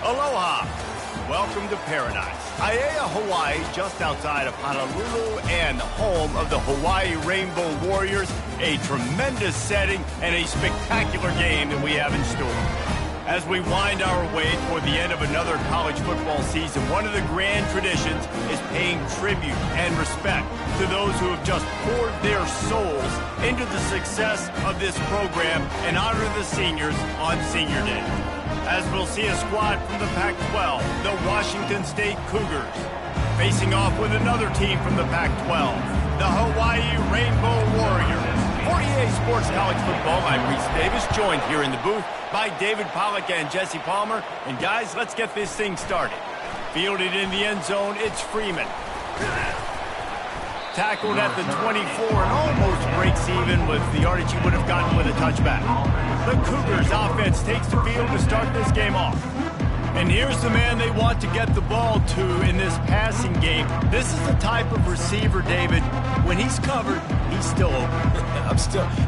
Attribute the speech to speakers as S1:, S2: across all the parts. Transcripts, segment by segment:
S1: Aloha. Welcome to paradise. Aiea, Hawaii, just outside of Honolulu and home of the Hawaii Rainbow Warriors. A tremendous setting and a spectacular game that we have in store. As we wind our way toward the end of another college football season, one of the grand traditions is paying tribute and respect to those who have just poured their souls into the success of this program and honor the seniors on Senior Day. As we'll see a squad from the Pac-12, the Washington State Cougars, facing off with another team from the Pac-12, the Hawaii Rainbow Warriors. For EA Sports College Football, I'm Reese Davis, joined here in the booth by David Pollack and Jesse Palmer. And guys, let's get this thing started. Fielded in the end zone, it's Freeman. Tackled at the 24 and almost breaks even with the yardage he would have gotten with a touchback. The Cougars offense takes the field to start this game off. And here's the man they want to get the ball to in this passing game. This is the type of receiver, David, when he's covered, he's still open.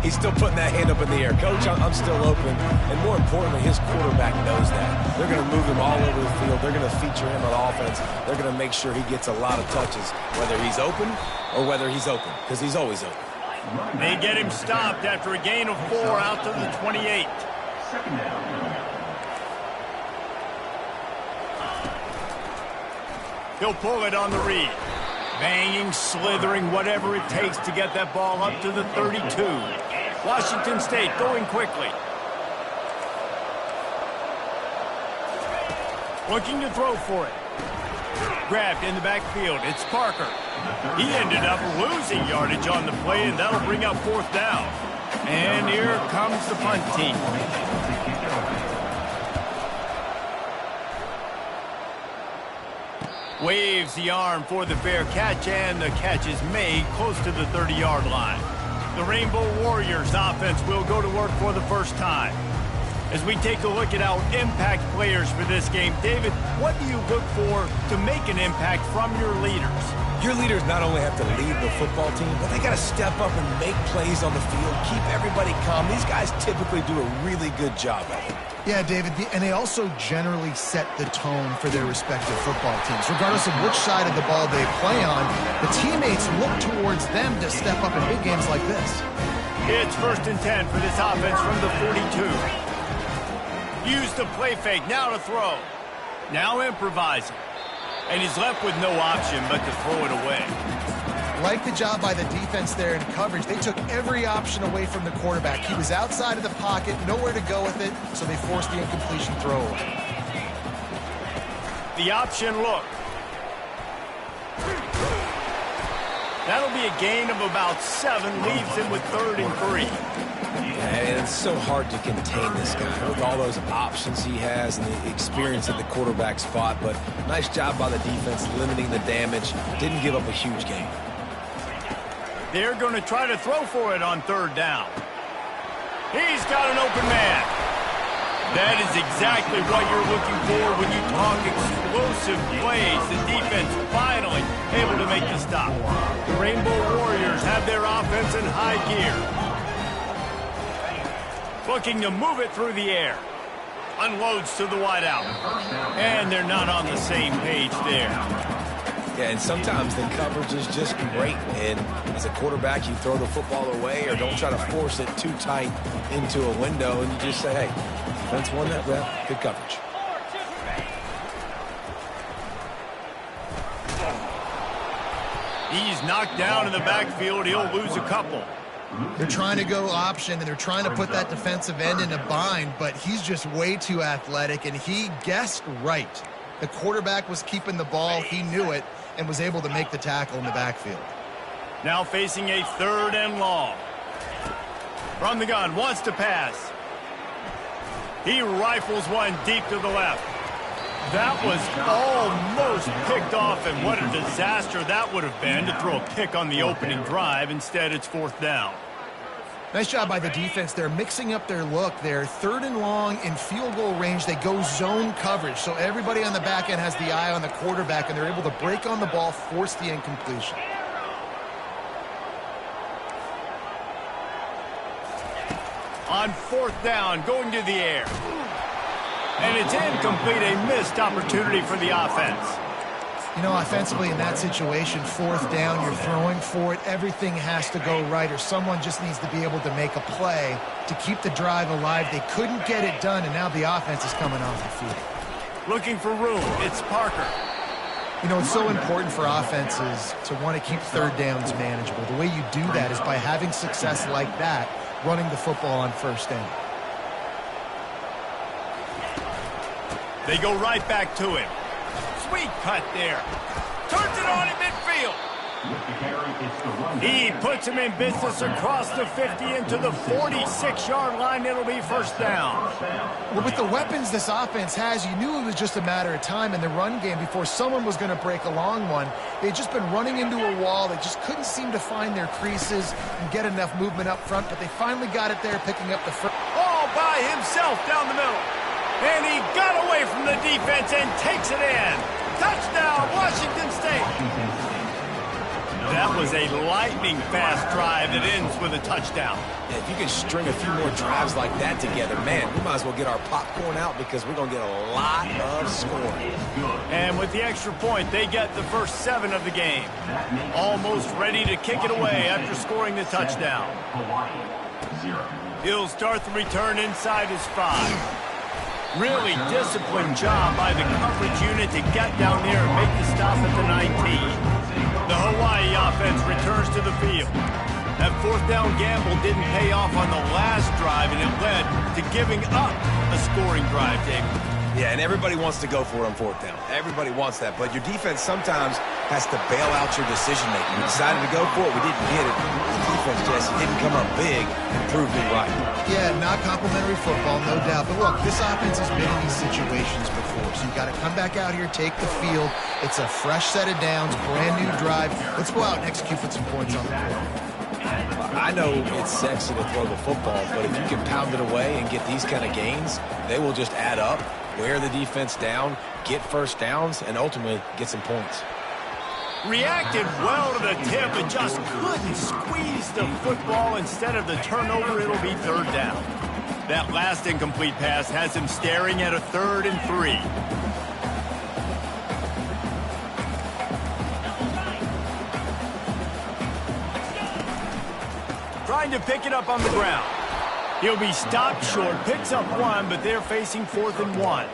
S2: He's still putting that hand up in the air. Coach, I'm still open. And more importantly, his quarterback knows that. They're going to move him all over the field. They're going to feature him on offense. They're going to make sure he gets a lot of touches, whether he's open or whether he's open, because he's always open.
S1: They get him stopped after a gain of 4 out to the 28.
S3: Second down.
S1: He'll pull it on the read. Banging, slithering, whatever it takes to get that ball up to the 32. Washington State going quickly. Looking to throw for it. Grabbed in the backfield. It's Parker. He ended up losing yardage on the play, and that'll bring up 4th down. And here comes the punt team. Waves the arm for the fair catch, and the catch is made close to the 30-yard line. The Rainbow Warriors offense will go to work for the first time. As we take a look at our impact players for this game, David, what do you look for to make an impact from your leaders?
S2: Your leaders not only have to lead the football team, but they got to step up and make plays on the field, keep everybody calm. These guys typically do a really good job of it.
S4: Yeah, David, and they also generally set the tone for their respective football teams. Regardless of which side of the ball they play on, the teammates look towards them to step up in big games like this.
S1: It's 1st and 10 for this offense from the 42. Use the play fake, now to throw. Now improvising. And he's left with no option but to throw it away.
S4: Like the job by the defense there in coverage. They took every option away from the quarterback. He was outside of the pocket, nowhere to go with it, so they forced the incompletion throw away.
S1: The option look. That'll be a gain of about 7, leaves him with 3rd and 3.
S2: And it's so hard to contain this guy with all those options he has and the experience at the quarterback spot. But nice job by the defense limiting the damage. Didn't give up a huge gain.
S1: They're going to try to throw for it on 3rd down. He's got an open man. That is exactly what you're looking for when you talk explosive plays. The defense finally able to make the stop. The Rainbow Warriors have their offense in high gear. Looking to move it through the air. Unloads to the wideout. And they're not on the same page there.
S2: Yeah, and sometimes the coverage is just great. And as a quarterback, you throw the football away or don't try to force it too tight into a window. And you just say, hey, defense won that rep. Good coverage.
S1: He's knocked down in the backfield. He'll lose a couple.
S4: They're trying to go option, and they're trying to put that defensive end in a bind, but he's just way too athletic, and he guessed right. The quarterback was keeping the ball. He knew it and was able to make the tackle in the backfield.
S1: Now facing a 3rd and long. From the gun, wants to pass. He rifles one deep to the left. That was almost picked off, and what a disaster that would have been to throw a pick on the opening drive. Instead, it's 4th down.
S4: Nice job by the defense. They're mixing up their look. They're 3rd and long in field goal range. They go zone coverage, so everybody on the back end has the eye on the quarterback, and they're able to break on the ball, force the incompletion.
S1: On 4th down, going to the air. And it's incomplete, a missed opportunity for the offense.
S4: You know, offensively in that situation, fourth down, you're throwing for it. Everything has to go right, or someone just needs to be able to make a play to keep the drive alive. They couldn't get it done, and now the offense is coming off the field.
S1: Looking for room. It's Parker.
S4: You know, it's so important for offenses to want to keep third downs manageable. The way you do that is by having success like that, running the football on first down.
S1: They go right back to him. Sweet cut there. Turns it on in midfield. He puts him in business across the 50 into the 46-yard line. It'll be first down.
S4: Well, with the weapons this offense has, you knew it was just a matter of time in the run game before someone was going to break a long one. They'd just been running into a wall. They just couldn't seem to find their creases and get enough movement up front, but they finally got it there, picking up the first.
S1: All by himself down the middle. And he got away from the defense and takes it in. Touchdown, Washington State. That was a lightning-fast drive that ends with a touchdown.
S2: Yeah, if you can string a few more drives like that together, man, we might as well get our popcorn out because we're going to get a lot of scoring.
S1: And with the extra point, they get the first 7 of the game. Almost ready to kick it away after scoring the touchdown. He'll start the return inside his 5. Really disciplined job by the coverage unit to get down there and make the stop at the 19. The Hawaii offense returns to the field. That fourth down gamble didn't pay off on the last drive, and it led to giving up a scoring drive, David.
S2: Yeah, and everybody wants to go for it on fourth down. Everybody wants that, but your defense sometimes has to bail out your decision-making. We decided to go for it. We didn't get it. The defense, Jesse, didn't come up big and prove me right.
S4: Yeah, not complimentary football, no doubt. But look, this offense has been in these situations before, so you got to come back out here, take the field. It's a fresh set of downs, brand new drive. Let's go out and execute with some points on the board.
S2: I know it's sexy to throw the football, but if you can pound it away and get these kind of gains, they will just add up, wear the defense down, get first downs, and ultimately get some points.
S1: Reacted well to the tip, but just couldn't squeeze the football. Instead of the turnover, it'll be third down. That last incomplete pass has him staring at a 3rd and 3. Trying to pick it up on the ground. He'll be stopped short, picks up 1, but they're facing 4th and 1.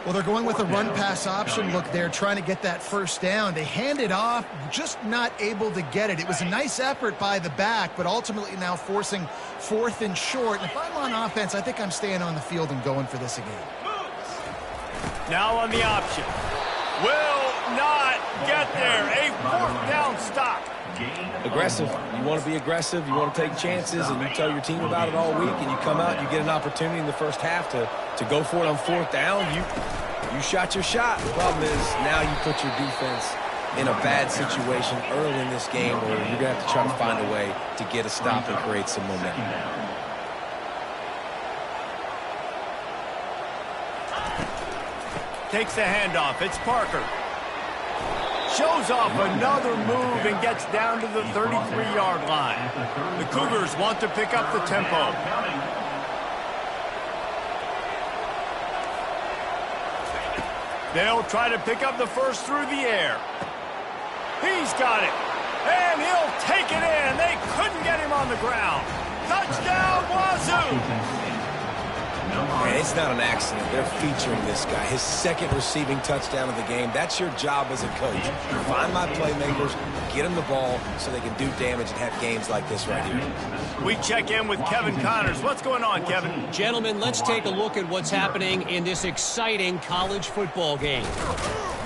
S4: Well, they're going with a run-pass option. Look, they're trying to get that first down. They hand it off, just not able to get it. It was a nice effort by the back, but ultimately now forcing 4th and short. And if I'm on offense, I think I'm staying on the field and going for this again.
S1: Now on the option. Will not get there. A 4th down stop.
S2: Aggressive. You want to be aggressive. You want to take chances, and you tell your team about it all week, and you come out and you get an opportunity in the first half to go for it on 4th down. You shot your shot. The problem is now you put your defense in a bad situation early in this game where you're going to have to try to find a way to get a stop and create some momentum.
S1: Takes the handoff. It's Parker. Shows off another move and gets down to the 33-yard line. The Cougars want to pick up the tempo. They'll try to pick up the first through the air. He's got it. And he'll take it in. They couldn't get him on the ground. Touchdown, Wazoo!
S2: And it's not an accident. They're featuring this guy. His 2nd receiving touchdown of the game. That's your job as a coach. Find my playmakers, get them the ball so they can do damage and have games like this right here.
S1: We check in with Kevin Connors. What's going on, Kevin?
S3: Gentlemen, let's take a look at what's happening in this exciting college football game.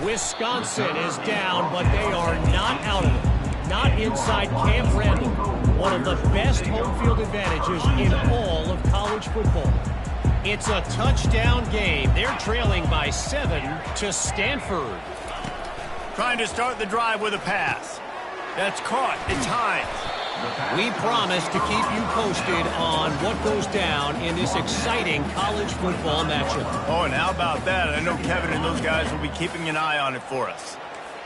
S3: Wisconsin is down, but they are not out of it. Not inside Camp Randall. One of the best home field advantages in all of college football. It's a touchdown game. They're trailing by 7 to Stanford.
S1: Trying to start the drive with a pass. That's caught in time.
S3: We promise to keep you posted on what goes down in this exciting college football matchup.
S1: Oh, and how about that? I know Kevin and those guys will be keeping an eye on it for us.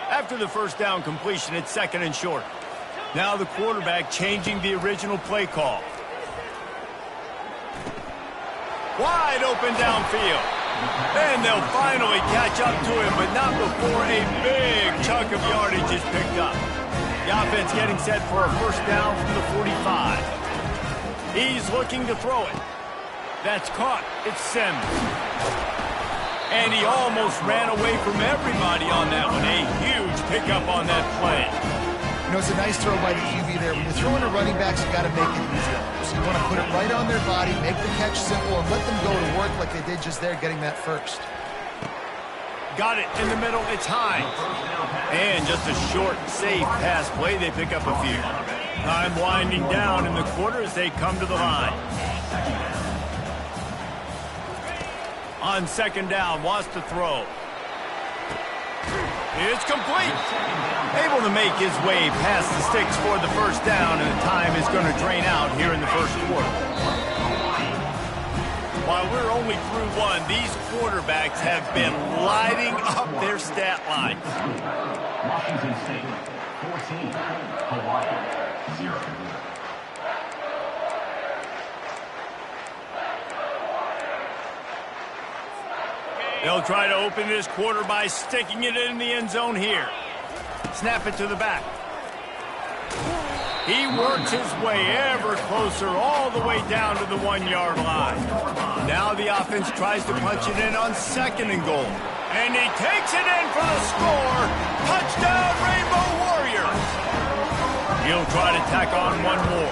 S1: After the first down completion, it's 2nd and short. Now the quarterback changing the original play call. Wide open downfield. And they'll finally catch up to him, but not before a big chunk of yardage is picked up. The offense getting set for a first down from the 45. He's looking to throw it. That's caught. It's Sims. And he almost ran away from everybody on that one. A huge pickup on that play.
S4: You know, it's a nice throw by the QB there. When you're throwing to running backs, you got to make it easy. So you want to put it right on their body, make the catch simple, and let them go to work like they did just there, getting that first.
S1: Got it in the middle. It's Hines. And just a short, safe pass play. They pick up a few. Time winding down in the quarter as they come to the line. On second down, wants to throw. It's complete. Able to make his way past the sticks for the first down, and the time is going to drain out here in the first quarter. While we're only through one, these quarterbacks have been lighting up their stat lines.
S5: Washington State, 14, Hawaii, 0.
S1: They'll try to open this quarter by sticking it in the end zone here. Snap it to the back. He works his way ever closer all the way down to the 1-yard line. Now the offense tries to punch it in on second and goal. And he takes it in for the score. Touchdown, Rainbow Warriors. He'll try to tack on one more.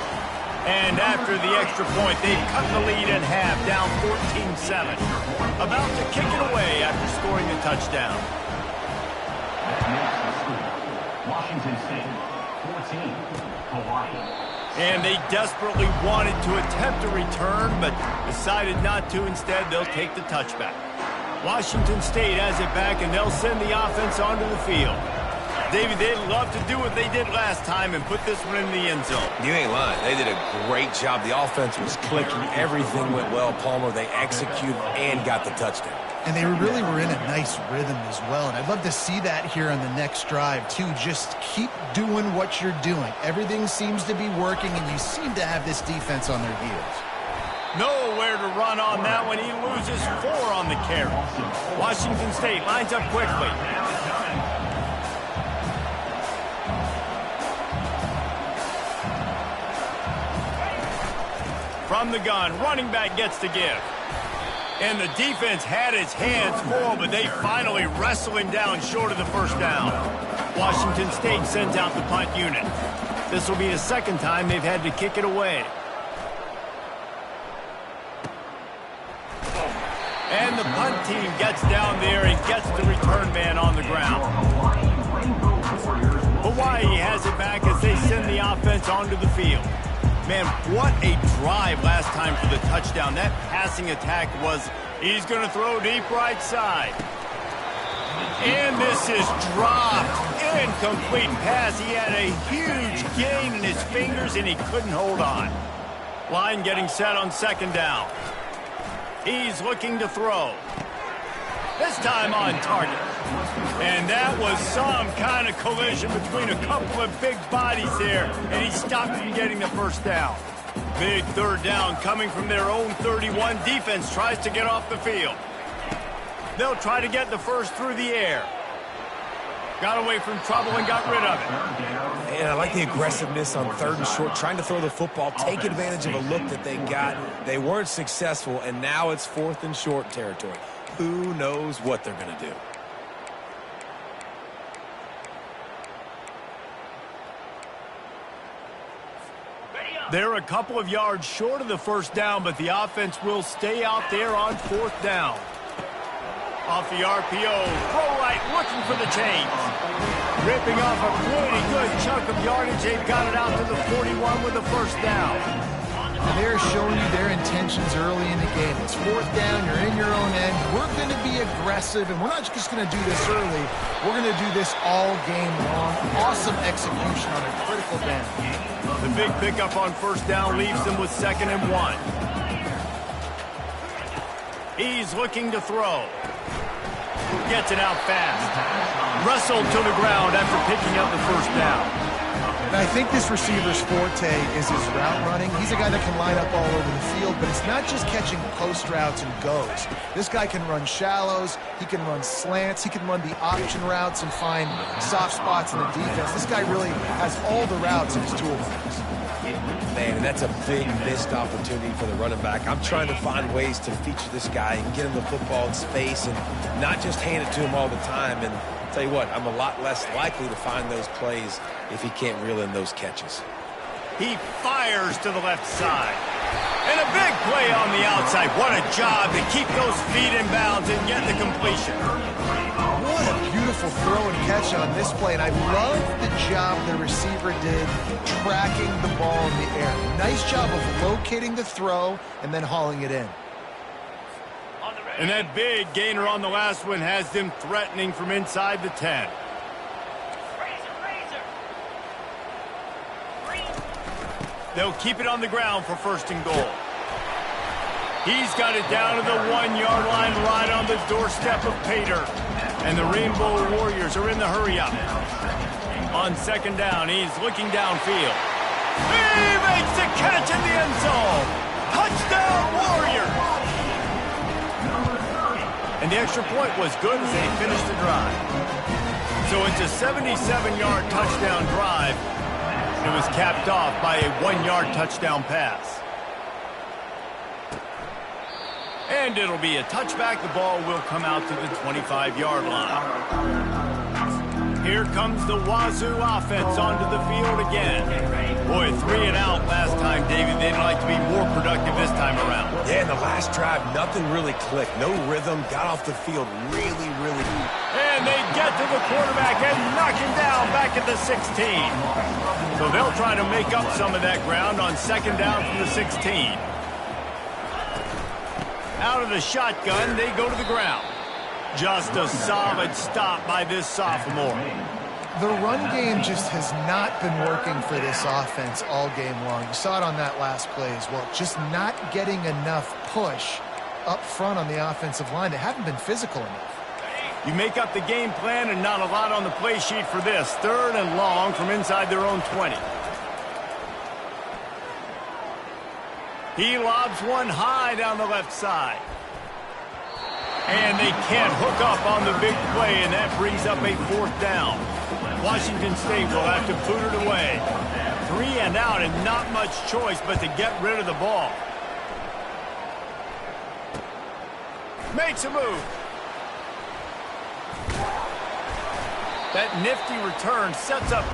S1: And after the extra point, they've cut the lead in half, down 14-7. About to kick it away after scoring a touchdown.
S5: Washington State, 14, Hawaii.
S1: And they desperately wanted to attempt a return, but decided not to. Instead, they'll take the touchback. Washington State has it back, and they'll send the offense onto the field. David, they'd love to do what they did last time and put this one in the end zone.
S2: You ain't lying. They did a great job. The offense was clicking. Everything went well, Palmer. They executed and got the touchdown.
S4: And they really were in a nice rhythm as well. And I'd love to see that here on the next drive, too. Just keep doing what you're doing. Everything seems to be working, and you seem to have this defense on their heels.
S1: Nowhere to run on that one. He loses 4 on the carry. Washington State lines up quickly. From the gun, running back gets to give. And the defense had its hands full, but they finally wrestle him down short of the first down. Washington State sends out the punt unit. This will be the second time they've had to kick it away. And the punt team gets down there and gets the return man on the ground. Hawaii has it back as they send the offense onto the field. Man, what a drive last time for the touchdown. That passing attack was, he's going to throw deep right side. And this is dropped. Incomplete pass. He had a huge gain in his fingers, and he couldn't hold on. Line getting set on second down. He's looking to throw. This time on target. And that was some kind of collision between a couple of big bodies there, and he stopped from getting the first down. Big third down coming from their own 31. Defense tries to get off the field. They'll try to get the first through the air. Got away from trouble and got rid of it.
S2: And I like the aggressiveness on third and short, trying to throw the football, take advantage of a look that they got. They weren't successful, and now it's fourth and short territory. Who knows what they're going to do?
S1: They're a couple of yards short of the first down, but the offense will stay out there on fourth down. Off the RPO, throw right, looking for the chains. Ripping off a pretty good chunk of yardage. They've got it out to the 41 with the first down.
S4: And they're showing you their intentions early in the game. It's fourth down, you're in your own end. We're going to be aggressive, and we're not just going to do this early. We're going to do this all game long. Awesome execution on a critical down.
S1: The big pickup on first down leaves them with 2nd and 1. He's looking to throw. Gets it out fast. Wrestled to the ground after picking up the first down.
S4: And I think this receiver's forte is his route running. He's a guy that can line up all over the field, but it's not just catching post routes and goes. This guy can run shallows, he can run slants, he can run the option routes and find soft spots in the defense. This guy really has all the routes in his toolbox.
S2: Man, and that's a big missed opportunity for the running back. I'm trying to find ways to feature this guy and get him the football in space and not just hand it to him all the time. And I'll tell you what, I'm a lot less likely to find those plays if he can't reel in those catches.
S1: He fires to the left side. And a big play on the outside. What a job to keep those feet in bounds and get the completion.
S4: What a beautiful throw and catch on this play. And I love the job the receiver did tracking the ball in the air. Nice job of locating the throw and then hauling it in.
S1: And that big gainer on the last one has them threatening from inside the 10. They'll keep it on the ground for 1st and goal. He's got it down to the 1-yard line right on the doorstep of Pater. And the Rainbow Warriors are in the hurry-up. On 2nd down, he's looking downfield. He makes the catch in the end zone. Touchdown, Warriors! And the extra point was good as they finished the drive. So it's a 77-yard touchdown drive. It was capped off by a 1-yard touchdown pass. And it'll be a touchback. The ball will come out to the 25-yard line. Here comes the Wazoo offense onto the field again. Boy, 3 and out last time, David. They'd like to be more productive this time around.
S2: Yeah, in the last drive, nothing really clicked. No rhythm, got off the field really.
S1: And they get to the quarterback and knock him down back at the 16. So they'll try to make up some of that ground on 2nd down from the 16. Out of the shotgun, they go to the ground. Just a solid stop by this sophomore.
S4: The run game just has not been working for this offense all game long. You saw it on that last play as well. Just not getting enough push up front on the offensive line. They haven't been physical enough.
S1: You make up the game plan and not a lot on the play sheet for this. 3rd and long from inside their own 20. He lobs one high down the left side. And they can't hook up on the big play, and that brings up a 4th down. Washington State will have to boot it away. 3 and out and not much choice but to get rid of the ball. Makes a move. That nifty return sets up.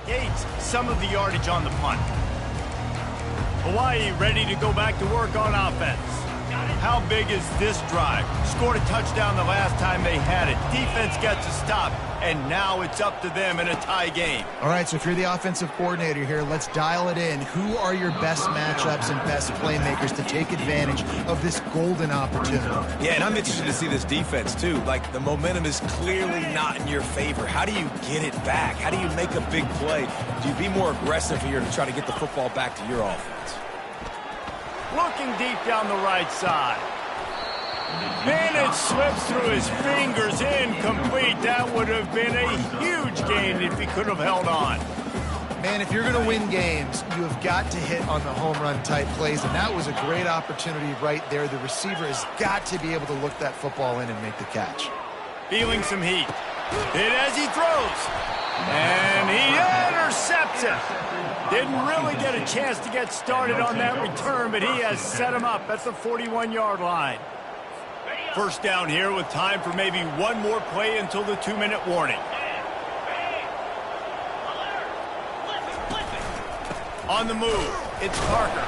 S1: Gates some of the yardage on the punt. Hawaii ready to go back to work on offense. How big is this drive? Scored a touchdown the last time they had it. Defense gets a stop, and now it's up to them in a tie game.
S4: All right, so if you're the offensive coordinator here, let's dial it in. Who are your best matchups and best playmakers to take advantage of this golden opportunity?
S2: Yeah, and I'm interested to see this defense, too. Like, the momentum is clearly not in your favor. How do you get it back? How do you make a big play? Do you be more aggressive here to try to get the football back to your offense?
S1: Looking deep down the right side. And it slips through his fingers, incomplete. That would have been a huge gain if he could have held on.
S4: Man, if you're going to win games, you have got to hit on the home run type plays, and that was a great opportunity right there. The receiver has got to be able to look that football in and make the catch.
S1: Feeling some heat. Hit as he throws. And he intercepts it. Didn't really get a chance to get started on that return, but he has set him up at the 41-yard line. First down here with time for maybe one more play until the 2-minute warning. On the move, it's Parker.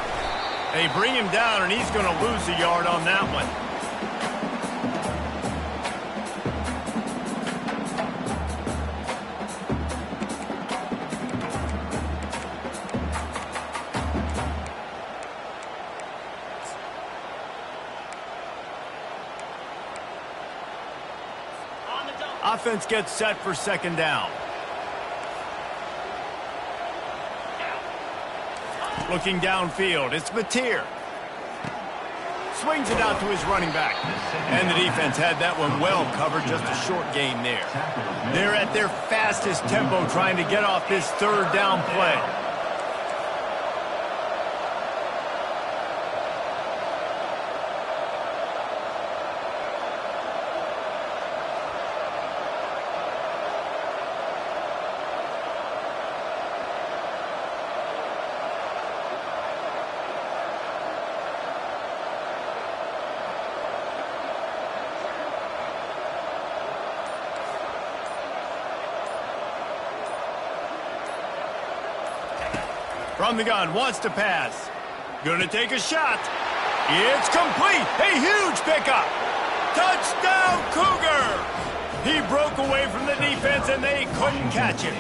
S1: They bring him down, and he's going to lose a yard on that one. Offense gets set for second down. Looking downfield, it's Mateer. Swings it out to his running back. And the defense had that one well covered, just a short gain there. They're at their fastest tempo trying to get off this third down play. From the gun, wants to pass. Gonna take a shot. It's complete. A huge pickup. Touchdown, Cougar! He broke away from the defense, and they couldn't catch him.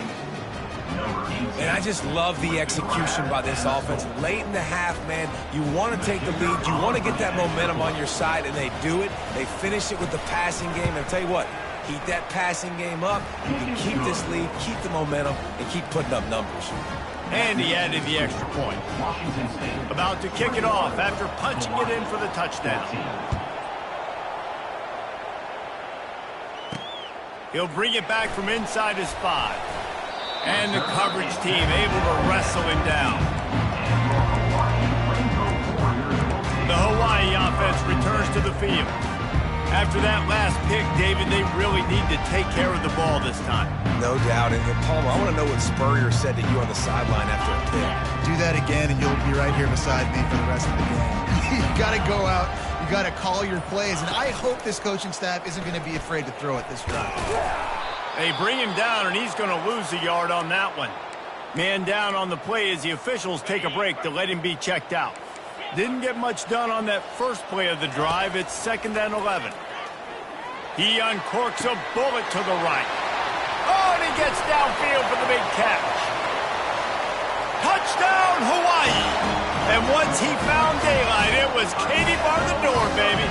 S2: And I just love the execution by this offense. Late in the half, man, you want to take the lead. You want to get that momentum on your side, and they do it. They finish it with the passing game. And I'll tell you what, keep that passing game up. You can keep this lead, keep the momentum, and keep putting up numbers.
S1: And he added the extra point. About to kick it off after punching it in for the touchdown. He'll bring it back from inside his 5. And the coverage team able to wrestle him down. The Hawaii offense returns to the field. After that last pick, David, they really need to take care of the ball this time.
S2: No doubt. And Palmer, I want to know what Spurrier said to you on the sideline after a pick.
S4: Do that again, and you'll be right here beside me for the rest of the game. You got to go out. You got to call your plays, and I hope this coaching staff isn't going to be afraid to throw it this drive.
S1: They bring him down, and he's going to lose a yard on that one. Man down on the play as the officials take a break to let him be checked out. Didn't get much done on that first play of the drive. It's 2nd and 11. He uncorks a bullet to the right. Oh, and he gets downfield for the big catch. Touchdown, Hawaii! And once he found daylight, it was Katie bar the door, baby.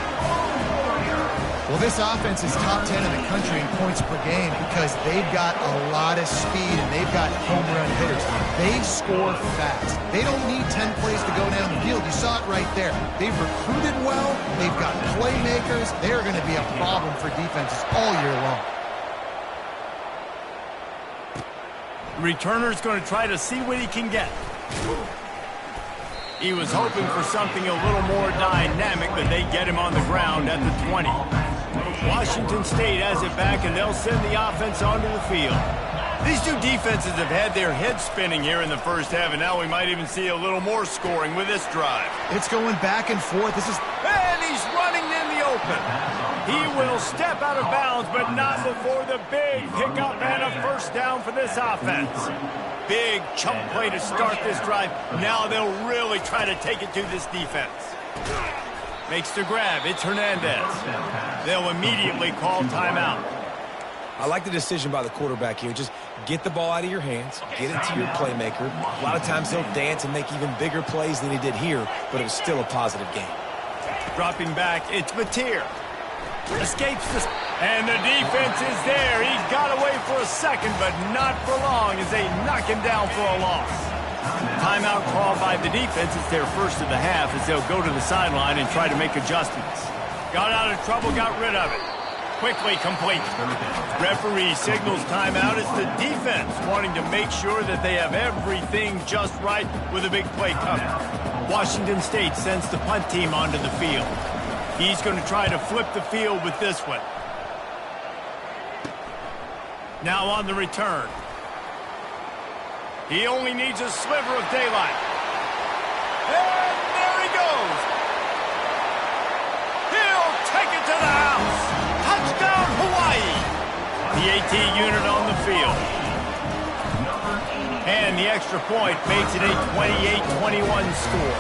S4: Well, this offense is top 10 in the country in points per game because they've got a lot of speed and they've got home run hitters. They score fast. They don't need 10 plays to go down the field. You saw it right there. They've recruited well. They've got playmakers. They're going to be a problem for defenses all year long.
S1: Returner's going to try to see what he can get. He was hoping for something a little more dynamic, but they get him on the ground at the 20. Washington State has it back, and they'll send the offense onto the field. These two defenses have had their heads spinning here in the first half, and now we might even see a little more scoring with this drive.
S4: It's going back and forth.
S1: And he's running in the open. He will step out of bounds, but not before the big pickup and a first down for this offense. Big chunk play to start this drive. Now they'll really try to take it to this defense. Makes the grab. It's Hernandez. They'll immediately call timeout.
S2: I like the decision by the quarterback here. Just get the ball out of your hands, get it to your playmaker. A lot of times he'll dance and make even bigger plays than he did here, but it was still a positive game.
S1: Dropping back, it's Mateer. Escapes this, and the defense is there. He got away for a second, but not for long as they knock him down for a loss. Timeout called by the defense. It's their first of the half as they'll go to the sideline and try to make adjustments. Got out of trouble, got rid of it. Quickly complete. Referee signals timeout. It's the defense wanting to make sure that they have everything just right with a big play coming. Washington State sends the punt team onto the field. He's going to try to flip the field with this one. Now on the return. He only needs a sliver of daylight. And there he goes. He'll take it to the house. Touchdown, Hawaii. The AT unit on the field. And the extra point makes it a 28-21 score.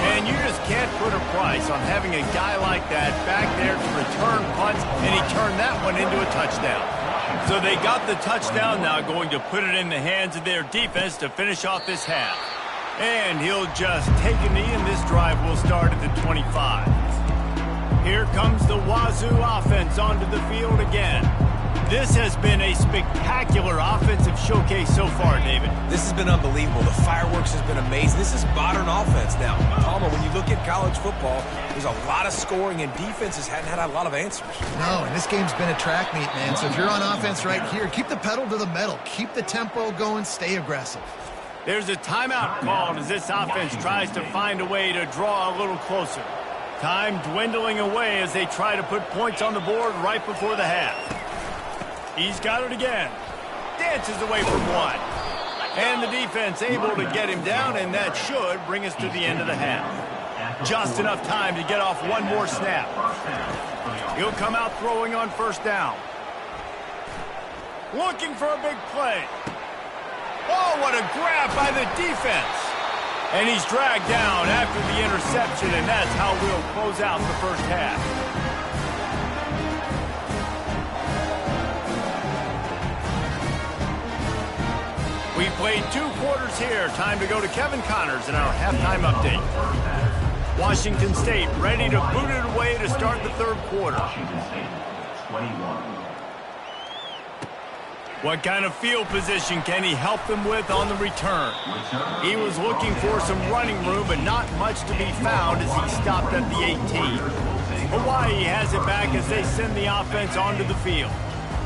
S1: And you just can't put a price on having a guy like that back there to return punts, and he turned that one into a touchdown. So they got the touchdown, now going to put it in the hands of their defense to finish off this half. And he'll just take a knee, and this drive will start at the 25. Here comes the Wazoo offense onto the field again. This has been a spectacular offensive showcase so far, David.
S2: This has been unbelievable. The fireworks has been amazing. This is modern offense now. Palmer, when you look at college football, there's a lot of scoring, and defenses hadn't had a lot of answers.
S4: No, and this game's been a track meet, man. So if you're on offense right here, keep the pedal to the metal. Keep the tempo going. Stay aggressive.
S1: There's a timeout called as this offense tries to find a way to draw a little closer. Time dwindling away as they try to put points on the board right before the half. He's got it again. Dances away from one. And the defense able to get him down, and that should bring us to the end of the half. Just enough time to get off one more snap. He'll come out throwing on first down. Looking for a big play. Oh, what a grab by the defense. And he's dragged down after the interception, and that's how we'll close out the first half. We played 2 quarters here. Time to go to Kevin Connors in our halftime update. Washington State ready to boot it away to start the third quarter.
S5: Washington State, 21.
S1: What kind of field position can he help them with on the return? He was looking for some running room, but not much to be found as he stopped at the 18. Hawaii has it back as they send the offense onto the field.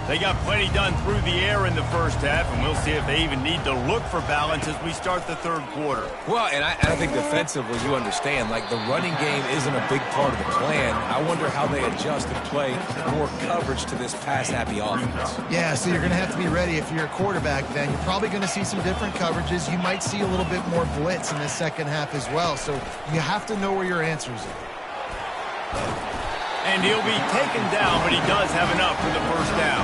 S1: They got plenty done through the air in the first half, and we'll see if they even need to look for balance as we start the third quarter.
S2: Well, and I think defensively, you understand, like the running game isn't a big part of the plan. I wonder how they adjust and play more coverage to this pass-happy offense.
S4: Yeah, so you're going to have to be ready if you're a quarterback then. You're probably going to see some different coverages. You might see a little bit more blitz in the second half as well, so you have to know where your answers are.
S1: And he'll be taken down, but he does have enough for the first down.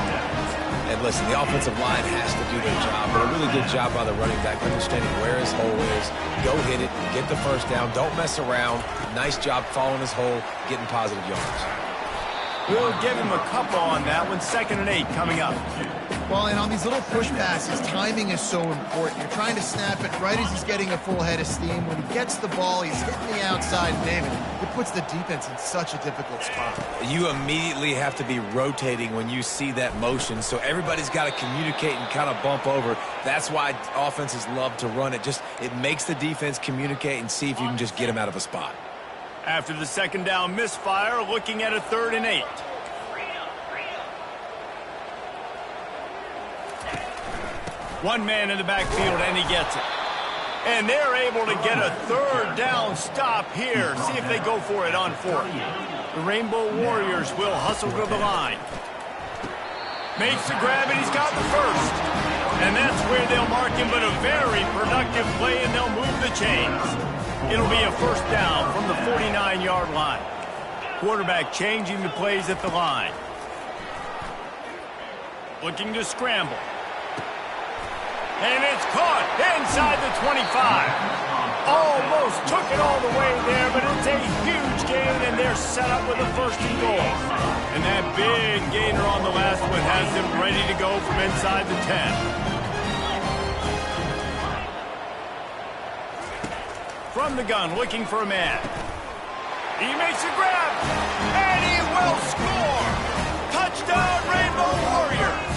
S2: And listen, the offensive line has to do their job, but a really good job by the running back understanding where his hole is. Go hit it, get the first down, don't mess around. Nice job following his hole, getting positive yards.
S1: We'll give him a couple on that one. 2nd and 8 coming up.
S4: Well, and on these little push passes, timing is so important. You're trying to snap it right as he's getting a full head of steam. When he gets the ball, he's hitting the outside, David. It puts the defense in such a difficult spot.
S2: You immediately have to be rotating when you see that motion, so everybody's got to communicate and kind of bump over. That's why offenses love to run it. It makes the defense communicate and see if you can just get him out of a spot.
S1: After the second down misfire, looking at a 3rd and 8. One man in the backfield, and he gets it. And they're able to get a 3rd down stop here. See if they go for it on 4th. The Rainbow Warriors will hustle to the line. Makes the grab, and he's got the first. And that's where they'll mark him, but a very productive play, and they'll move the chains. It'll be a first down from the 49-yard line. Quarterback changing the plays at the line. Looking to scramble. And it's caught inside the 25. Almost took it all the way there, but it's a huge gain, and they're set up with a 1st and goal. And that big gainer on the last one has them ready to go from inside the 10. From the gun, looking for a man. He makes a grab, and he will score! Touchdown, Rainbow Warriors!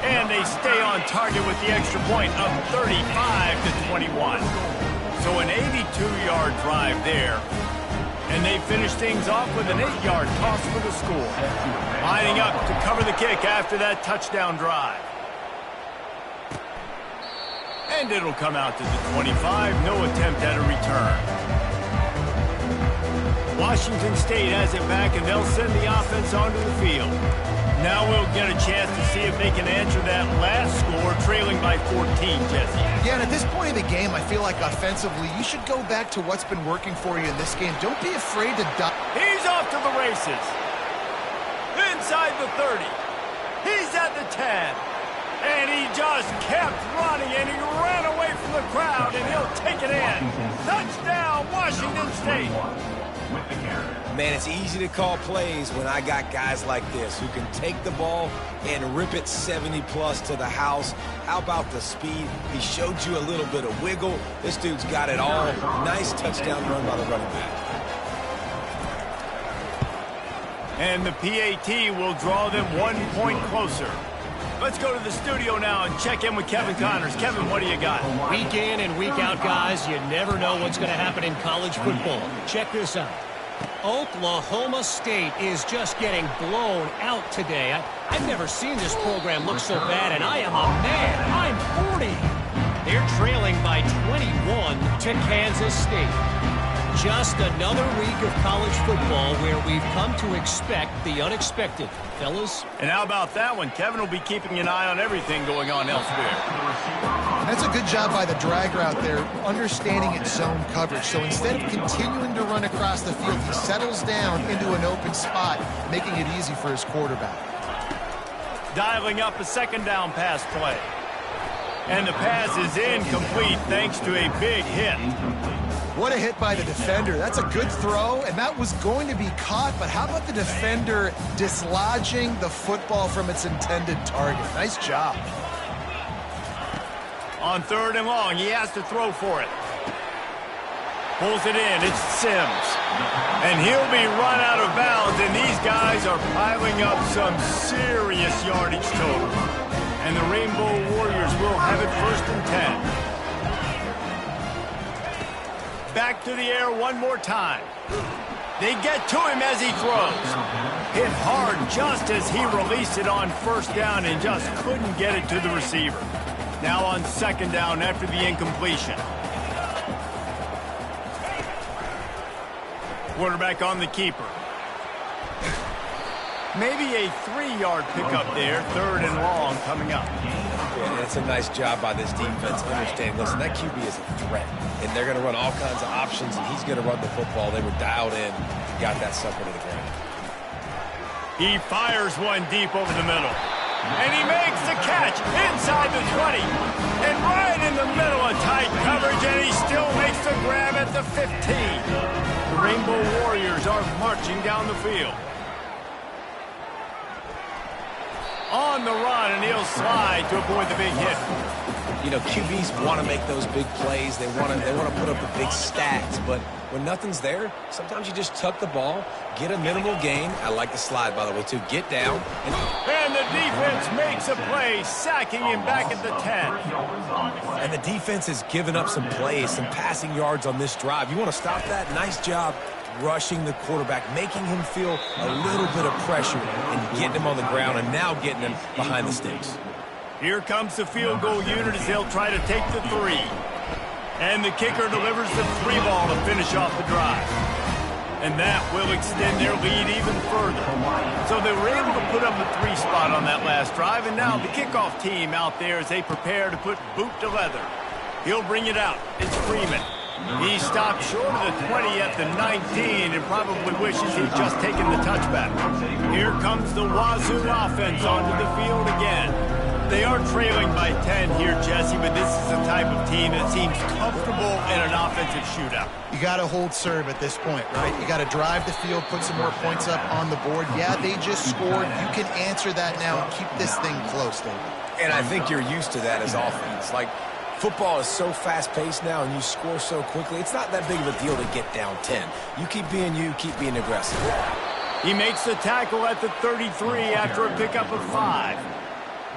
S1: And they stay on target with the extra point of 35-21. So an 82-yard drive there. And they finish things off with an 8-yard toss for the score. Lining up to cover the kick after that touchdown drive. And it'll come out to the 25. No attempt at a return. Washington State has it back, and they'll send the offense onto the field. Now we'll get a chance to see if they can answer that last score, trailing by 14, Jesse.
S4: Yeah, and at this point of the game, I feel like offensively, you should go back to what's been working for you in this game. Don't be afraid to dive.
S1: He's off to the races. Inside the 30. He's at the 10. And he just kept running, and he ran away from the crowd, and he'll take it in. Touchdown, Washington State.
S2: Man, it's easy to call plays when I got guys like this who can take the ball and rip it 70-plus to the house. How about the speed? He showed you a little bit of wiggle. This dude's got it all. Nice touchdown run by the running back.
S1: And the PAT will draw them 1 point closer. Let's go to the studio now and check in with Kevin Connors. Kevin, what do you got?
S3: Week in and week out, guys, you never know what's going to happen in college football. Check this out. Oklahoma State is just getting blown out today. I've never seen this program look so bad, and I am a man. I'm 40. They're trailing by 21 to Kansas State. Just another week of college football where we've come to expect the unexpected. Fellas?
S1: And how about that one? Kevin will be keeping an eye on everything going on elsewhere.
S4: That's a good job by the drag route there, understanding its zone coverage. So instead of continuing to run across the field, he settles down into an open spot, making it easy for his quarterback.
S1: Dialing up a 2nd down pass play. And the pass is incomplete thanks to a big hit.
S4: What a hit by the defender. That's a good throw, and that was going to be caught, but how about the defender dislodging the football from its intended target? Nice job.
S1: On 3rd and long, he has to throw for it. Pulls it in. It's Sims. And he'll be run out of bounds, and these guys are piling up some serious yardage total. And the Rainbow Warriors will have it 1st and 10. Back to the air one more time. They get to him as he throws. Hit hard just as he released it on 1st down and just couldn't get it to the receiver. Now on 2nd down after the incompletion. Quarterback on the keeper. Maybe a 3-yard pickup there. 3rd and long coming up.
S2: Yeah, it's a nice job by this defense. Understanding, listen, that QB is a threat. And they're going to run all kinds of options, and he's going to run the football. They were dialed in. Got that sucker to the ground.
S1: He fires one deep over the middle. And he makes the catch inside the 20. And right in the middle of tight coverage, and he still makes the grab at the 15. The Rainbow Warriors are marching down the field. On the run, and he'll slide to avoid the big hit.
S2: You know, QBs want to make those big plays. They want to put up the big stats. But when nothing's there, sometimes you just tuck the ball, get a minimal gain. I like the slide, by the way, too. Get down.
S1: And the defense makes a play, sacking him back at the 10.
S2: And the defense has given up some plays, some passing yards on this drive. You want to stop that? Nice job rushing the quarterback, making him feel a little bit of pressure and getting him on the ground and now getting him behind the sticks.
S1: Here comes the field goal unit as they'll try to take the 3. And the kicker delivers the 3 ball to finish off the drive. And that will extend their lead even further. So they were able to put up a 3 spot on that last drive, and now the kickoff team out there as they prepare to put boot to leather. He'll bring it out. It's Freeman. He stopped short of the 20 at the 19 and probably wishes he'd just taken the touchback. Here comes the Wazoo offense onto the field again. They are trailing by 10 here, Jesse, but this is the type of team that seems comfortable in an offensive shootout.
S4: You got to hold serve at this point, right? You got to drive the field, put some more points up on the board. Yeah, they just scored. You can answer that now and keep this thing close, David.
S2: And I think you're used to that as offense. Like, football is so fast-paced now, and you score so quickly. It's not that big of a deal to get down 10. You keep being you, keep being aggressive.
S1: He makes the tackle at the 33 after a pickup of 5.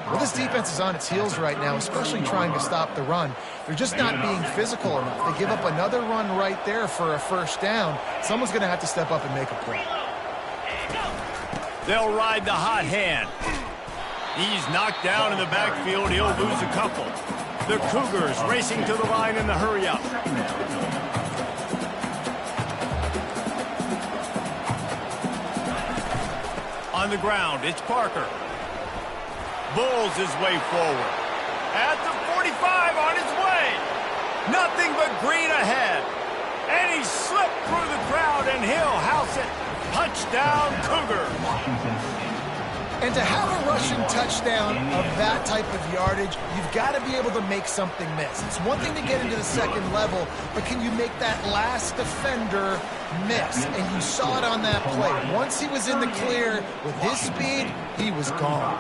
S4: Well, this defense is on its heels right now, especially trying to stop the run. They're just not being physical enough. They give up another run right there for a first down. Someone's going to have to step up and make a play.
S1: They'll ride the hot hand. He's knocked down in the backfield. He'll lose a couple. The Cougars racing to the line in the hurry-up. On the ground, it's Parker. Bulls his way forward. At the 45, on his way. Nothing but green ahead. And he slipped through the crowd, and he'll house it. Touchdown, Cougars.
S4: And to have a rushing touchdown of that type of yardage, you've got to be able to make something miss. It's one thing to get into the second level, but can you make that last defender miss? And you saw it on that play. Once he was in the clear with his speed, he was gone.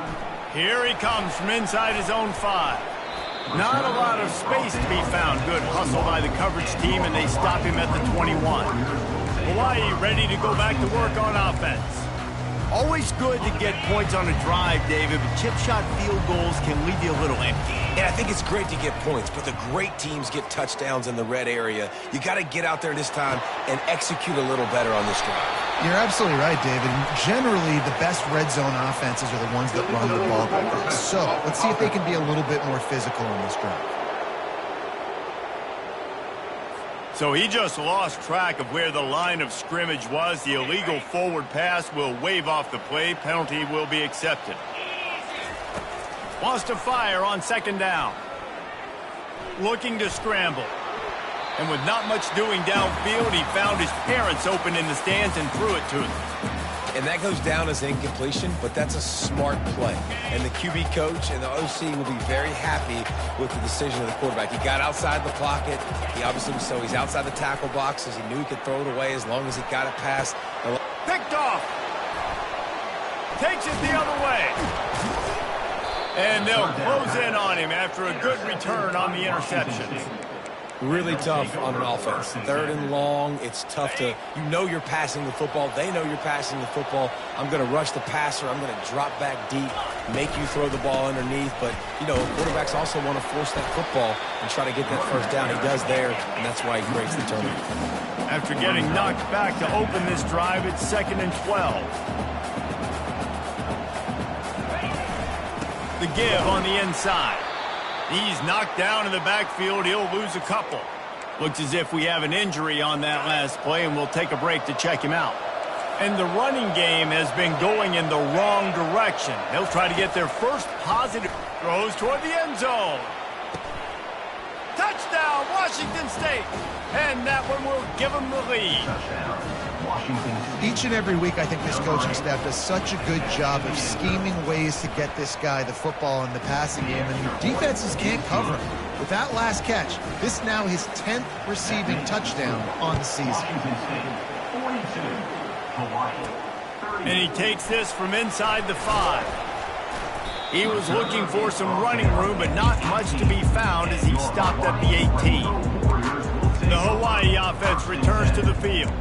S1: Here he comes from inside his own 5. Not a lot of space to be found. Good hustle by the coverage team, and they stop him at the 21. Hawaii ready to go back to work on offense. Always good to get points on a drive, David, but chip shot field goals can leave you a little empty.
S2: And I think it's great to get points, but the great teams get touchdowns in the red area. You got to get out there this time and execute a little better on this drive.
S4: You're absolutely right, David. Generally, the best red zone offenses are the ones that run the ball quickly. So let's see if they can be a little bit more physical on this drive.
S1: So he just lost track of where the line of scrimmage was. The illegal forward pass will wave off the play. Penalty will be accepted. Wants to fire on second down. Looking to scramble. And with not much doing downfield, he found his parents open in the stands and threw it to them.
S2: And that goes down as incompletion, but that's a smart play. And the QB coach and the OC will be very happy with the decision of the quarterback. He got outside the pocket. He obviously, so he's outside the tackle boxes. He knew he could throw it away as long as he got it past.
S1: Picked off. Takes it the other way. And they'll close in on him after a good return on the interception.
S2: Really tough on an offense. Third and long, it's tough to, you know you're passing the football. They know you're passing the football. I'm going to rush the passer. I'm going to drop back deep, make you throw the ball underneath. But, you know, quarterbacks also want to force that football and try to get that first down. He does there, and that's why he creates the turnover.
S1: After getting knocked back to open this drive, it's 2nd and 12. The give on the inside. He's knocked down in the backfield. He'll lose a couple. Looks as if we have an injury on that last play, and we'll take a break to check him out. And the running game has been going in the wrong direction. They'll try to get their first positive throws toward the end zone. Touchdown, Washington State. And that one will give them the lead.
S4: Each and every week, I think this coaching staff does such a good job of scheming ways to get this guy the football in the passing game, and defenses can't cover him. With that last catch, this now his 10th receiving touchdown on the season.
S1: And he takes this from inside the 5. He was looking for some running room, but not much to be found as he stopped at the 18. The Hawaii offense returns to the field.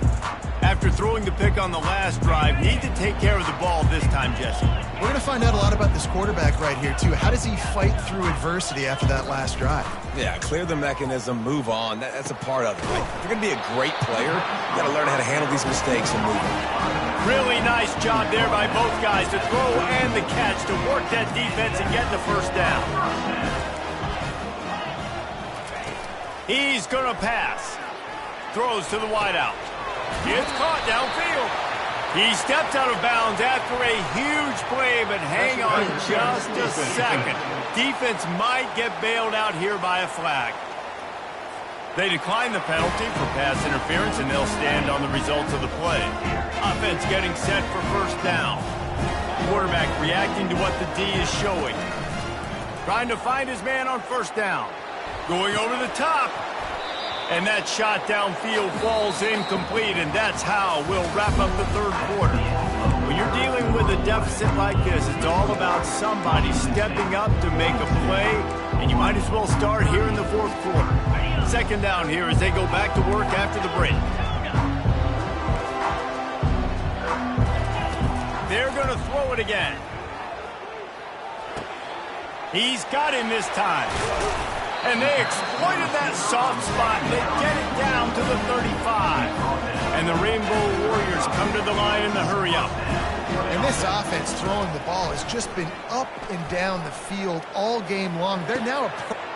S1: After throwing the pick on the last drive, need to take care of the ball this time, Jesse.
S4: We're going to find out a lot about this quarterback right here, too. How does he fight through adversity after that last drive?
S2: Yeah, clear the mechanism, move on. That's a part of it, right? If you're going to be a great player, you got to learn how to handle these mistakes and move on.
S1: Really nice job there by both guys to throw and the catch to work that defense and get the first down. He's going to pass. Throws to the wideout. It's caught downfield. He steps out of bounds after a huge play, but hang on just a second. Defense might get bailed out here by a flag. They decline the penalty for pass interference, and they'll stand on the results of the play. Offense getting set for first down. Quarterback reacting to what the D is showing. Trying to find his man on first down. Going over the top. And that shot downfield falls incomplete, and that's how we'll wrap up the third quarter. When you're dealing with a deficit like this, it's all about somebody stepping up to make a play, and you might as well start here in the fourth quarter. Second down here as they go back to work after the break. They're going to throw it again. He's got him this time. And they exploited that soft spot. They get it down to the 35. And the Rainbow Warriors come to the line in the hurry up.
S4: And this offense throwing the ball has just been up and down the field all game long. They're now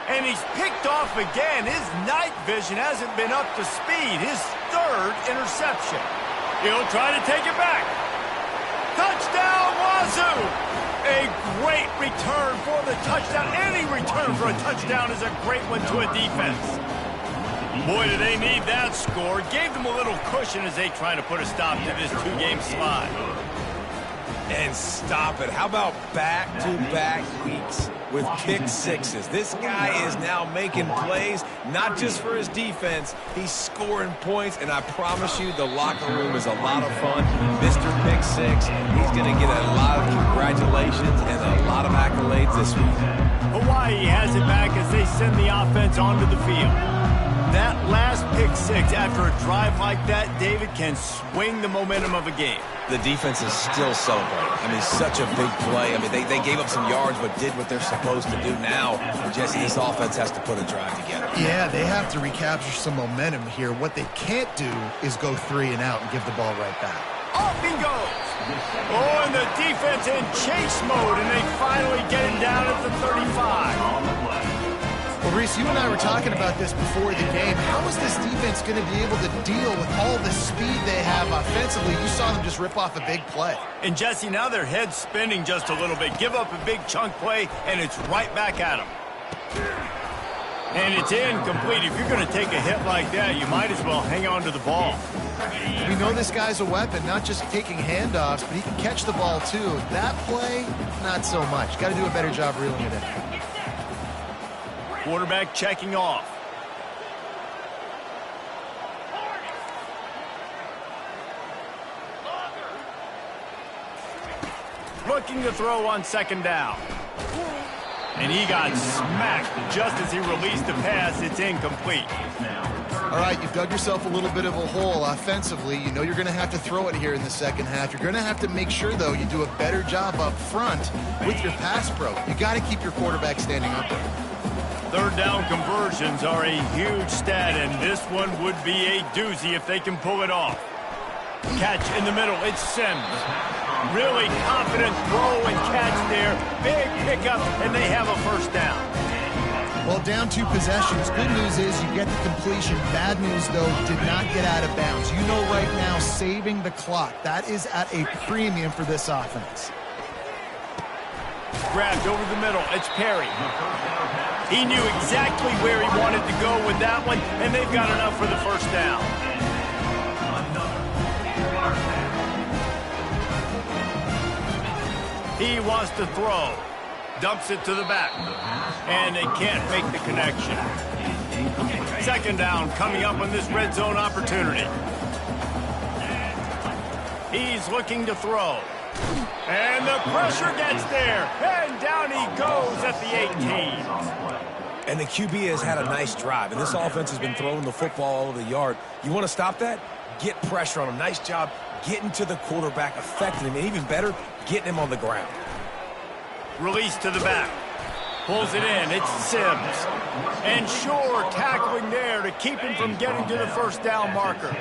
S1: and he's picked off again. His night vision hasn't been up to speed. His third interception. He'll try to take it back. Touchdown, Wazoo! A great return for the touchdown. Any return for a touchdown is a great one to a defense. Boy, do they need that score. Gave them a little cushion as they try to put a stop to this two-game slide.
S2: And stop it. How about back-to-back weeks with pick sixes? This guy is now making plays, not just for his defense. He's scoring points, and I promise you the locker room is a lot of fun. Mr. Pick Six, he's going to get a lot of congratulations and a lot of accolades this week.
S1: Hawaii has it back as they send the offense onto the field. That last pick six after a drive like that, David, can swing the momentum of a game.
S2: The defense is still celebrating. I mean, such a big play. I mean, they gave up some yards but did what they're supposed to do now. Jesse, this offense has to put a drive together.
S4: Yeah, they have to recapture some momentum here. What they can't do is go 3 and out and give the ball right back.
S1: Off he goes. Oh, and the defense in chase mode, and they finally get him down at the 35.
S4: Well, Reese, you and I were talking about this before the game. How is this defense going to be able to deal with all the speed they have offensively? You saw them just rip off a big play.
S1: And, Jesse, now their head's spinning just a little bit. Give up a big chunk play, and it's right back at them. And it's incomplete. If you're going to take a hit like that, you might as well hang on to the ball.
S4: We know this guy's a weapon, not just taking handoffs, but he can catch the ball, too. That play, not so much. Got to do a better job reeling it in.
S1: Quarterback checking off. Looking to throw on second down. And he got smacked just as he released the pass. It's incomplete.
S4: All right, you've dug yourself a little bit of a hole offensively. You know you're going to have to throw it here in the second half. You're going to have to make sure, though, you do a better job up front with your pass pro. You got to keep your quarterback standing up there.
S1: Third down conversions are a huge stat, and this one would be a doozy if they can pull it off. Catch in the middle. It's Sims. Really confident throw and catch there. Big pickup, and they have a first down.
S4: Well, down 2 possessions. Good news is you get the completion. Bad news, though, did not get out of bounds. You know right now, saving the clock. That is at a premium for this offense.
S1: Grabbed over the middle. It's Perry. He knew exactly where he wanted to go with that one, and they've got enough for the first down. He wants to throw. Dumps it to the back. And they can't make the connection. Second down coming up on this red zone opportunity. He's looking to throw. And the pressure gets there. And down he goes at the 18.
S2: And the QB has had a nice drive. And this offense has been throwing the football all over the yard. You want to stop that? Get pressure on him. Nice job getting to the quarterback, affecting him. And even better, getting him on the ground.
S1: Release to the back. Pulls it in. It's Sims. And Shore tackling there to keep him from getting to the first down marker.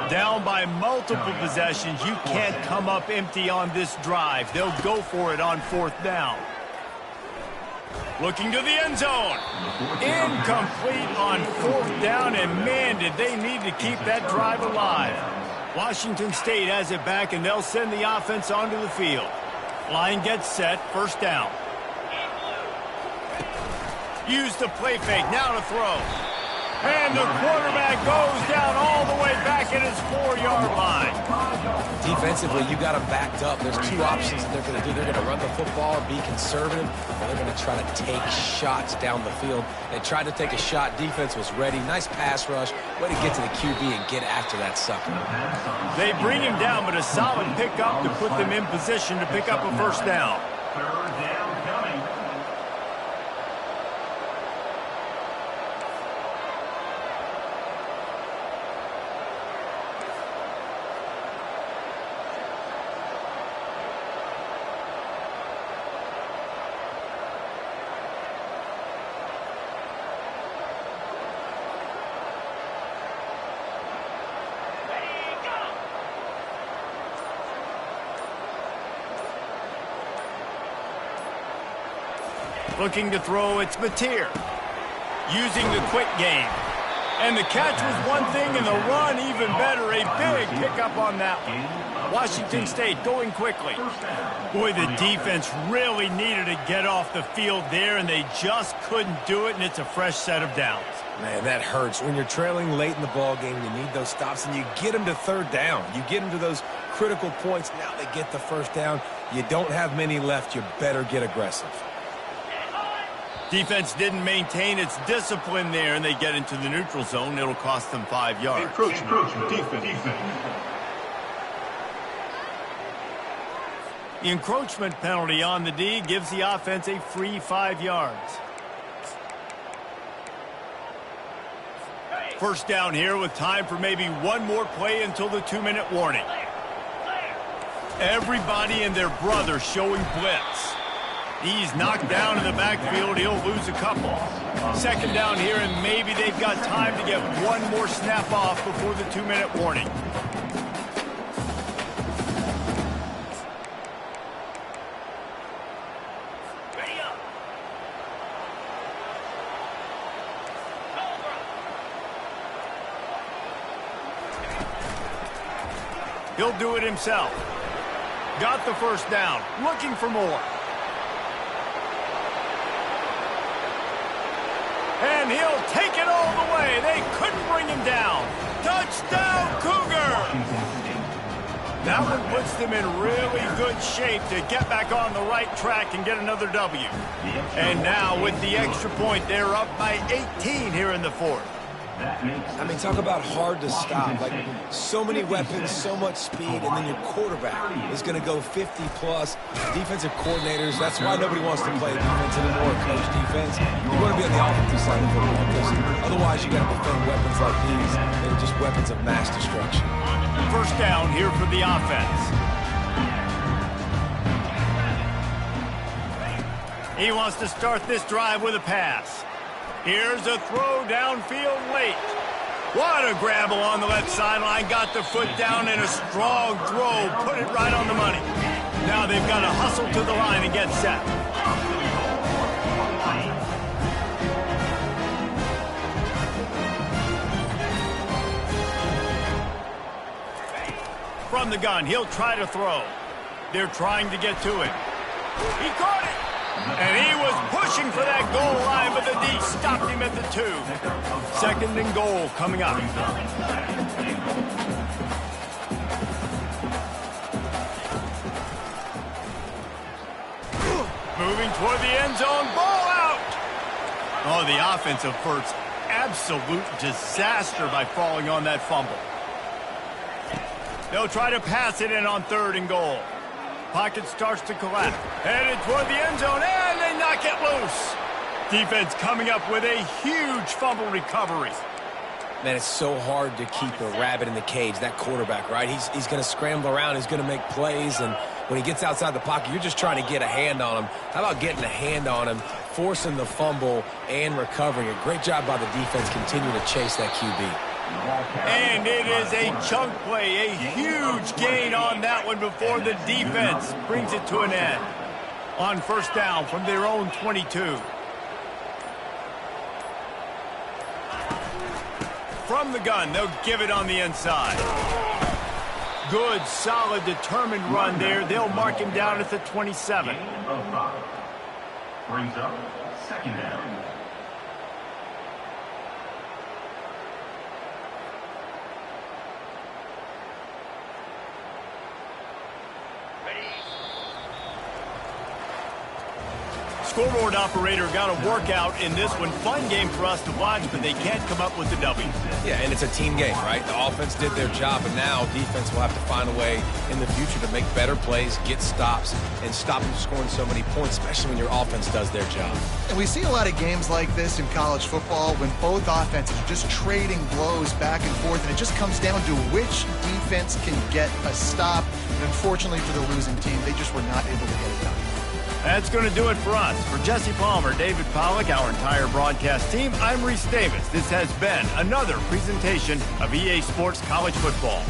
S1: Down by multiple possessions. You can't come up empty on this drive. They'll go for it on fourth down. Looking to the end zone. Incomplete on fourth down, and man, did they need to keep that drive alive. Washington State has it back, and they'll send the offense onto the field. Line gets set, first down. Use the play fake, now to throw. And the quarterback goes down all the way back at his 4-yard line.
S2: Defensively, you got them backed up. There's two options that they're going to do. They're going to run the football and be conservative, or they're going to try to take shots down the field. They tried to take a shot. Defense was ready. Nice pass rush. Way to get to the QB and get after that sucker.
S1: They bring him down, but a solid pickup to put them in position to pick up a first down.
S5: Third down coming.
S1: Looking to throw, it's Mateer. Using the quick game. And the catch was one thing, and the run even better. A big pickup on that one. Washington State going quickly. Boy, the defense really needed to get off the field there, and they just couldn't do it, and it's a fresh set of downs.
S2: Man, that hurts. When you're trailing late in the ball game, you need those stops, and you get them to third down. You get them to those critical points. Now they get the first down. You don't have many left. You better get aggressive.
S1: Defense didn't maintain its discipline there, and they get into the neutral zone. It'll cost them 5 yards.
S5: Encroachment. Defense.
S1: The encroachment penalty on the D gives the offense a free 5 yards. First down here with time for maybe one more play until the 2-minute warning. Everybody and their brother showing blitz. He's knocked down in the backfield. He'll lose a couple. Second down here, and maybe they've got time to get one more snap off before the 2-minute warning. Ready up. He'll do it himself. Got the first down. Looking for more. And he'll take it all the way. They couldn't bring him down. Touchdown, Cougar! That one puts them in really good shape to get back on the right track and get another W. And now with the extra point, they're up by 18 here in the fourth.
S2: I mean, talk about hard to stop. Like, so many weapons, so much speed, and then your quarterback is going to go 50-plus. Defensive coordinators, that's why nobody wants to play defense anymore, coach defense. You want to be on the offensive side of the football, because otherwise you got to defend weapons like these. They're just weapons of mass destruction.
S1: First down here for the offense. He wants to start this drive with a pass. Here's a throw downfield late. What a grab along the left sideline. Got the foot down in a strong throw. Put it right on the money. Now they've got to hustle to the line and get set. From the gun, he'll try to throw. They're trying to get to him. He caught it. And he was pushing for that goal line, but the D stopped him at the 2. Second and goal coming up. Moving toward the end zone, ball out. Oh, the offense averts absolute disaster by falling on that fumble. They'll try to pass it in on third and goal. Pocket starts to collapse. Headed toward the end zone, and they knock it loose. Defense coming up with a huge fumble recovery.
S2: Man, it's so hard to keep a rabbit in the cage, that quarterback, right? He's going to scramble around. He's going to make plays, and when he gets outside the pocket, you're just trying to get a hand on him. How about getting a hand on him, forcing the fumble, and recovering it? Great job by the defense continuing to chase that QB.
S1: And it is a chunk play, a huge gain on that one before the defense brings it to an end. On first down from their own 22. From the gun, they'll give it on the inside. Good, solid, determined run there. They'll mark him down at the 27.
S5: Brings up second down.
S1: scoreboard operator got a workout in this one. Fun game for us to watch, but they can't come up with the W.
S2: Yeah, and it's a team game, right? The offense did their job, and now defense will have to find a way in the future to make better plays, get stops, and stop them scoring so many points, especially when your offense does their job.
S4: And we see a lot of games like this in college football when both offenses are just trading blows back and forth, and it just comes down to which defense can get a stop. And unfortunately for the losing team, they just were not able to get it done.
S1: That's going to do it for us. For Jesse Palmer, David Pollack, our entire broadcast team, I'm Reese Davis. This has been another presentation of EA Sports College Football.